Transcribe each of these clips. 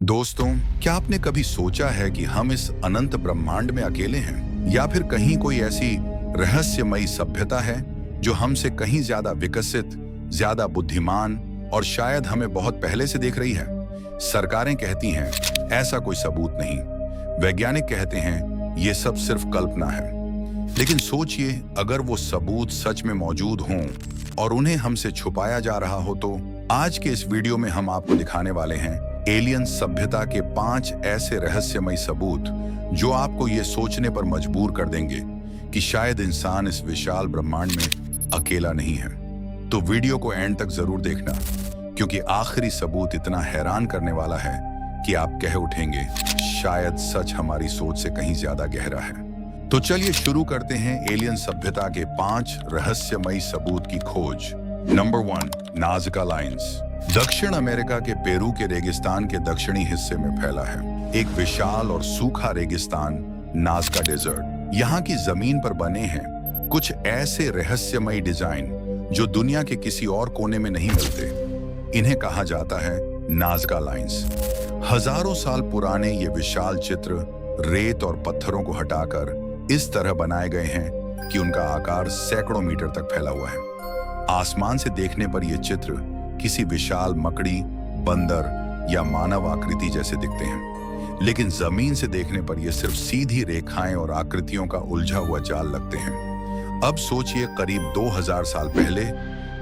दोस्तों, क्या आपने कभी सोचा है कि हम इस अनंत ब्रह्मांड में अकेले हैं या फिर कहीं कोई ऐसी रहस्यमयी सभ्यता है जो हमसे कहीं ज्यादा विकसित, ज्यादा बुद्धिमान और शायद हमें बहुत पहले से देख रही है। सरकारें कहती हैं ऐसा कोई सबूत नहीं, वैज्ञानिक कहते हैं ये सब सिर्फ कल्पना है। लेकिन सोचिए, अगर वो सबूत सच में मौजूद हों और उन्हें हमसे छुपाया जा रहा हो तो। आज के इस वीडियो में हम आपको दिखाने वाले हैं एलियन सभ्यता के 5 ऐसे रहस्यमयी सबूत जो आपको ये सोचने पर मजबूर कर देंगे कि शायद इंसान इस विशाल ब्रह्मांड में अकेला नहीं है। तो वीडियो को एंड तक जरूर देखना, क्योंकि आखिरी सबूत इतना हैरान करने वाला है कि आप कह उठेंगे शायद सच हमारी सोच से कहीं ज्यादा गहरा है। तो चलिए शुरू करते हैं एलियन सभ्यता के 5 रहस्यमयी सबूत की खोज। Number 1, Nazca lines. दक्षिण अमेरिका के पेरू के रेगिस्तान के दक्षिणी हिस्से में फैला है एक विशाल और सूखा रेगिस्तान, नाज़का डेजर्ट। यहाँ की जमीन पर बने हैं कुछ ऐसे रहस्यमयी डिजाइन जो दुनिया के किसी और कोने में नहीं मिलते। इन्हें कहा जाता है नाज़का लाइन्स। हजारों साल पुराने ये विशाल चित्र रेत और पत्थरों को हटाकर इस तरह बनाए गए हैं कि उनका आकार सैकड़ों मीटर तक फैला हुआ है। आसमान से देखने पर यह चित्र किसी विशाल मकड़ी, बंदर या मानव आकृति जैसे दिखते हैं, लेकिन जमीन से देखने पर यह सिर्फ सीधी रेखाएं और आकृतियों का उलझा हुआ जाल लगते हैं। अब सोचिए, करीब 2000 साल पहले,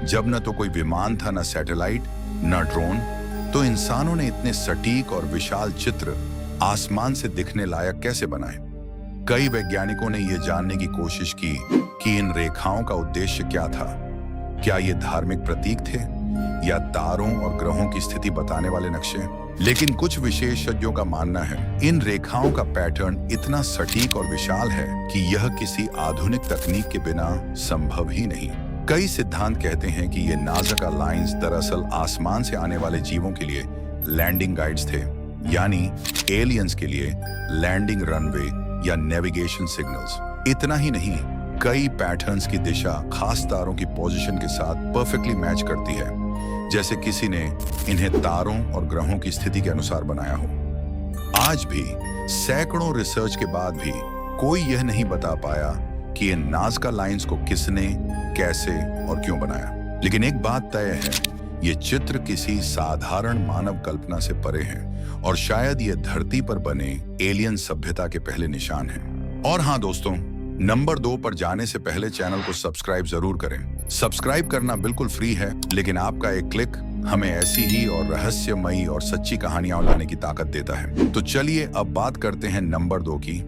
जब न तो कोई विमान था, न सैटेलाइट, न ड्रोन, तो इंसानों ने इतने सटीक और विशाल चित्र आसमान से दिखने लायक कैसे बनाए? कई वैज्ञानिकों ने यह जानने की कोशिश की कि इन रेखाओं का उद्देश्य क्या था। क्या ये धार्मिक प्रतीक थे या तारों और ग्रहों की स्थिति बताने वाले नक्शे? लेकिन कुछ विशेषज्ञों का मानना है इन रेखाओं का पैटर्न इतना सटीक और विशाल है कि यह किसी आधुनिक तकनीक के बिना संभव ही नहीं। कई सिद्धांत कहते हैं कि ये नाज़का लाइन्स दरअसल आसमान से आने वाले जीवों के लिए लैंडिंग गाइड्स थे, यानी एलियंस के लिए लैंडिंग रनवे या नेविगेशन सिग्नल्स। इतना ही नहीं, कई पैटर्न्स की दिशा खास तारों की पोजीशन के साथ परफेक्टली मैच करती है, जैसे किसी ने इन्हें तारों और ग्रहों की स्थिति के अनुसार बनाया हो। आज भी सैकड़ों रिसर्च के बाद भी कोई यह नहीं बता पाया कि इन नाज़का लाइन्स को किसने, कैसे और क्यों बनाया। लेकिन एक बात तय है, ये चित्र किसी साधारण मानव कल्पना से परे हैं और शायद ये धरती पर बने एलियन सभ्यता के पहले निशान हैं। और हाँ दोस्तों, नंबर 2 पर जाने से पहले चैनल को सब्सक्राइब जरूर करें। सब्सक्राइब करना बिल्कुल फ्री है, लेकिन आपका एक क्लिक हमें ऐसी ही और रहस्यमयी और सच्ची कहानियां लाने की ताकत देता है। तो चलिए अब बात करते हैं नंबर 2 की।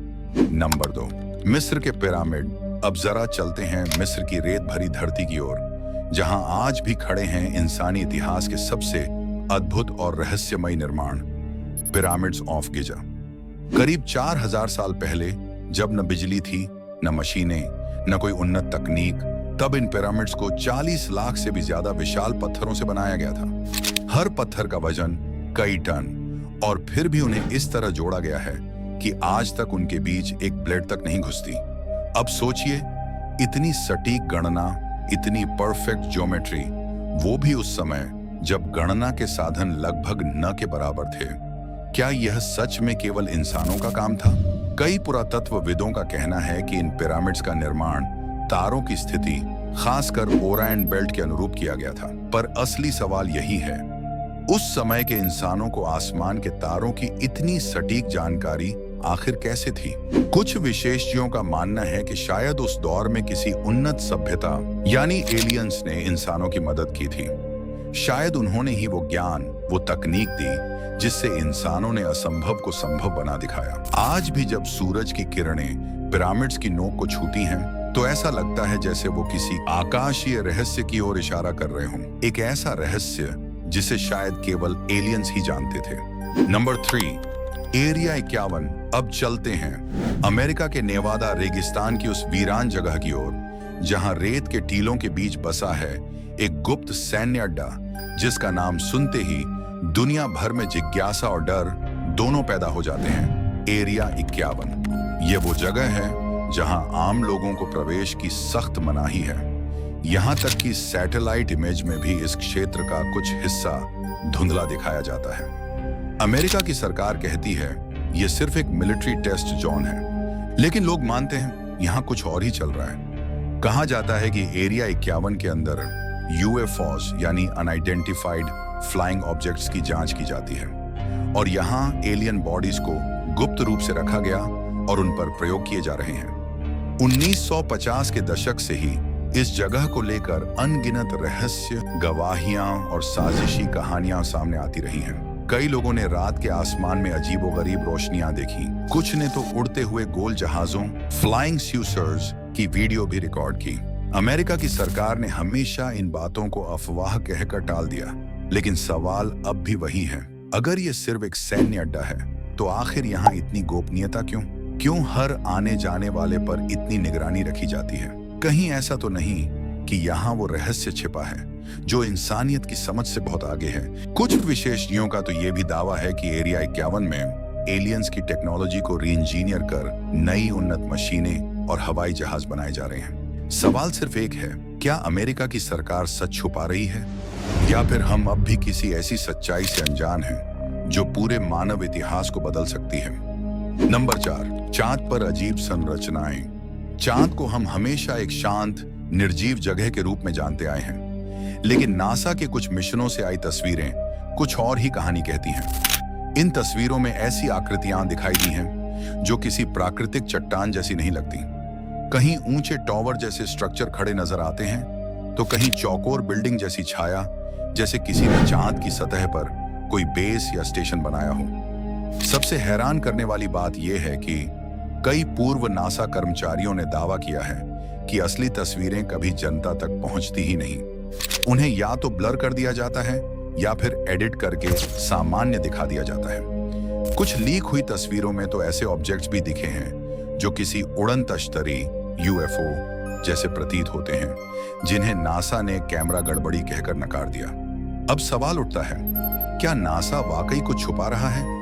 नंबर 2, मिस्र के पिरामिड। अब जरा चलते हैं मिस्र की रेत भरी धरती की ओर, जहां आज भी खड़े हैं इंसानी इतिहास के सबसे अद्भुत और रहस्यमयी निर्माण, पिरामिड्स ऑफ गिजा। करीब 4000 साल पहले, जब न बिजली थी, न मशीनें, न कोई उन्नत तकनीक, तब इन पिरामिड्स को 40 लाख से भी ज्यादा विशाल पत्थरों से बनाया गया था। हर पत्थर का वजन कई टन, और फिर भी उन्हें इस तरह जोड़ा गया है कि आज तक उनके बीच एक ब्लेड तक नहीं घुसती। अब सोचिए, इतनी सटीक गणना, इतनी परफेक्ट ज्योमेट्री, वो भी उस समय जब गणना के साधन लगभग न के बराबर थे। क्या यह सच में केवल इंसानों का काम था? कई पुरातत्वविदों का कहना है कि इन पिरामिड्स का निर्माण तारों की स्थिति, खासकर ओरायन बेल्ट के अनुरूप किया गया था। पर असली सवाल यही है, उस समय के इंसानों को आसमान के तारों की इतनी सटीक जानकारी आखिर कैसे थी? कुछ विशेषज्ञों का मानना है कि शायद उस दौर में किसी उन्नत सभ्यता यानी एलियंस ने इंसानों की मदद की थी। शायद उन्होंने ही वो ज्ञान, वो तकनीक दी जिससे इंसानों ने असंभव को संभव बना दिखाया। आज भी जब सूरज की किरणें पिरामिड्स की नोक को छूती हैं, तो ऐसा लगता है जैसे वो किसी आकाशीय रहस्य की ओर इशारा कर रहे हों। एक ऐसा रहस्य जिसे शायद केवल एलियंस ही जानते थे। Number 3, area 51। अब चलते हैं अमेरिका के नेवादा रेगिस्तान की उस वीरान जगह की ओर, जहां रेत के टीलों के बीच बसा है एक गुप्त सैन्य अड्डा, जिसका नाम सुनते ही दुनिया भर में जिज्ञासा और डर दोनों पैदा हो जाते हैं। एरिया 51 ये वो जगह है जहां आम लोगों को प्रवेश की सख्त मनाही है। यहां तक कि सैटेलाइट इमेज में भी इस क्षेत्र का कुछ हिस्सा धुंधला दिखाया जाता है। अमेरिका की सरकार कहती है ये सिर्फ एक मिलिट्री टेस्ट जोन है, लेकिन लोग मानते हैं यहाँ कुछ और ही चल रहा है। कहा जाता है कि एरिया 51 के अंदर यूएफओस यानी अनआइडेंटिफाइड फ्लाइंग ऑब्जेक्ट्स की जांच की जाती है और यहाँ एलियन बॉडीज को गुप्त रूप से रखा गया और उन पर प्रयोग किए जा रहे हैं। 1950 के दशक से ही इस जगह को लेकर अनगिनत रहस्य, गवाहियां और साजिशी कहानियां सामने आती रही हैं। कई लोगों ने रात के आसमान में अजीबोगरीब रोशनियां देखी, कुछ ने तो उड़ते हुए गोल जहाजों फ्लाइंग स्यूसर्स की वीडियो भी रिकॉर्ड की। अमेरिका की सरकार ने हमेशा इन बातों को अफवाह कहकर टाल दिया, लेकिन सवाल अब भी वही है, अगर ये सिर्फ एक सैन्य अड्डा है तो आखिर यहाँ इतनी गोपनीयता क्यों? क्यों हर आने जाने वाले पर इतनी निगरानी रखी जाती है? कहीं ऐसा तो नहीं कि यहाँ वो रहस्य छिपा है जो इंसानियत की समझ से बहुत आगे है? कुछ विशेषज्ञों का तो ये भी दावा है कि एरिया 51 में एलियंस की टेक्नोलॉजी को री इंजीनियर कर नई उन्नत मशीनें और हवाई जहाज बनाए जा रहे हैं। सवाल सिर्फ एक है, क्या अमेरिका की सरकार सच छुपा रही है या फिर हम अब भी किसी ऐसी सच्चाई से अनजान हैं जो पूरे मानव इतिहास को बदल सकती है? नंबर 4, चांद पर अजीब संरचनाएं। चांद को हम हमेशा एक शांत, निर्जीव जगह के रूप में जानते आए हैं, लेकिन नासा के कुछ मिशनों से आई तस्वीरें कुछ और ही कहानी कहती हैं। इन तस्वीरों में ऐसी आकृतियां दिखाई दी हैं जो किसी प्राकृतिक चट्टान जैसी नहीं लगती। कहीं ऊंचे टॉवर जैसे स्ट्रक्चर खड़े नजर आते हैं तो कहीं चौकोर बिल्डिंग जैसी छाया, जैसे किसी ने चांद की सतह पर कोई बेस या स्टेशन बनाया हो। सबसे हैरान करने वाली बात यह है कि कई पूर्व नासा कर्मचारियों ने दावा किया है कि असली तस्वीरें कभी जनता तक पहुंचती ही नहीं। उन्हें या तो ब्लर कर दिया जाता है या फिर एडिट करके सामान्य दिखा दिया जाता है। कुछ लीक हुई तस्वीरों में तो ऐसे ऑब्जेक्ट्स भी दिखे हैं जो किसी उड़न तश्तरी यूएफओ जैसे प्रतीत होते हैं, जिन्हें नासा ने कैमरा गड़बड़ी कहकर नकार दिया। अब सवाल उठता है, क्या नासा वाकई कुछ छुपा रहा है?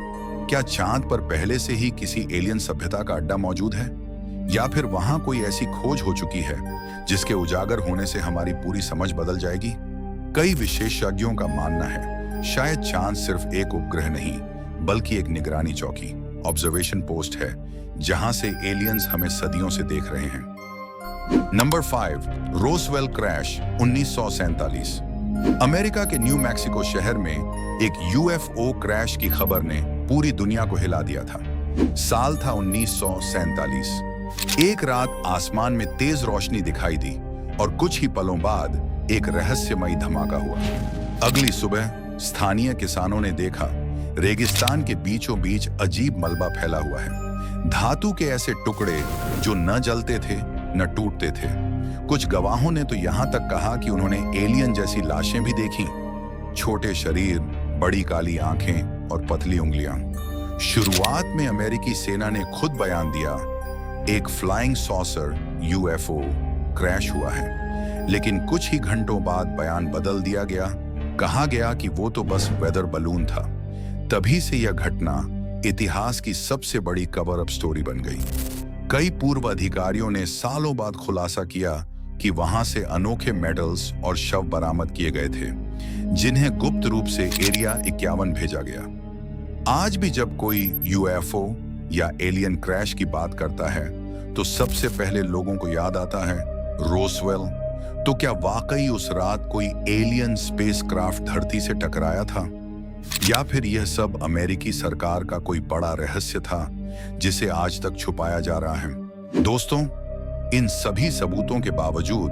क्या चांद पर पहले से ही किसी एलियन सभ्यता का अड्डा मौजूद है या फिर वहां कोई ऐसी खोज हो चुकी है जिसके उजागर होने से हमारी पूरी समझ बदल जाएगी? कई विशेषज्ञों का मानना है शायद चांद सिर्फ एक उपग्रह नहीं बल्कि एक निगरानी चौकी, ऑब्जर्वेशन पोस्ट है जहां से एलियंस हमें सदियों से देख रहे हैं। Number 5, Roswell crash 1947। अमेरिका के न्यू मैक्सिको शहर में एक यूएफओ क्रैश की खबर ने पूरी दुनिया को हिला दिया था। साल था 1947। एक रात आसमान में तेज रोशनी दिखाई दी और कुछ ही पलों बाद एक रहस्यमयी धमाका हुआ। अगली सुबह स्थानीय किसानों ने देखा रेगिस्तान के बीचों बीच अजीब मलबा फैला हुआ है, धातु के ऐसे टुकड़े जो न जलते थे न टूटते थे। कुछ गवाहों ने तो यहां तक कहा कि उन्होंने एलियन जैसी लाशें भी देखी, छोटे शरीर, बड़ी काली आंखें और पतली उंगलियां। शुरुआत में अमेरिकी सेना ने खुद बयान दिया एक फ्लाइंग सॉसर यूएफओ क्रैश हुआ है, लेकिन कुछ ही घंटों बाद बयान बदल दिया गया। कहा गया कि वो तो बस वेदर बलून था। तभी से यह घटना इतिहास की सबसे बड़ी कवर अप स्टोरी बन गई। कई पूर्व अधिकारियों ने सालों बाद खुलासा किया कि वहां से अनोखे मेडल्स और शव बरामद किए गए थे, जिन्हें गुप्त रूप से एरिया 51 भेजा गया। आज भी जब कोई यूएफओ या एलियन क्रैश की बात करता है तो सबसे पहले लोगों को याद आता है रोसवेल। तो क्या वाकई उस रात कोई एलियन स्पेसक्राफ्ट धरती से टकराया था या फिर यह सब अमेरिकी सरकार का कोई बड़ा रहस्य था जिसे आज तक छुपाया जा रहा है? दोस्तों, इन सभी सबूतों के बावजूद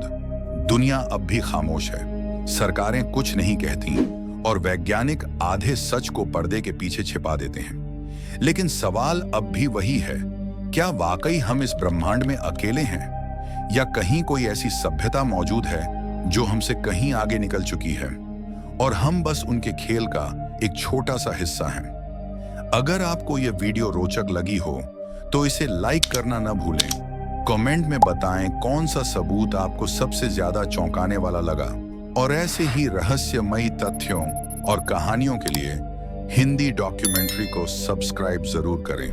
दुनिया अब भी खामोश है। सरकारें कुछ नहीं कहती और वैज्ञानिक आधे सच को पर्दे के पीछे छिपा देते हैं। लेकिन सवाल अब भी वही है, क्या वाकई हम इस ब्रह्मांड में अकेले हैं या कहीं कोई ऐसी सभ्यता मौजूद है जो हमसे कहीं आगे निकल चुकी है और हम बस उनके खेल का एक छोटा सा हिस्सा हैं? अगर आपको यह वीडियो रोचक लगी हो तो इसे लाइक करना न भूलें। कमेंट में बताएं कौन सा सबूत आपको सबसे ज्यादा चौंकाने वाला लगा, और ऐसे ही रहस्यमयी तथ्यों और कहानियों के लिए हिंदी डॉक्यूमेंट्री को सब्सक्राइब जरूर करें।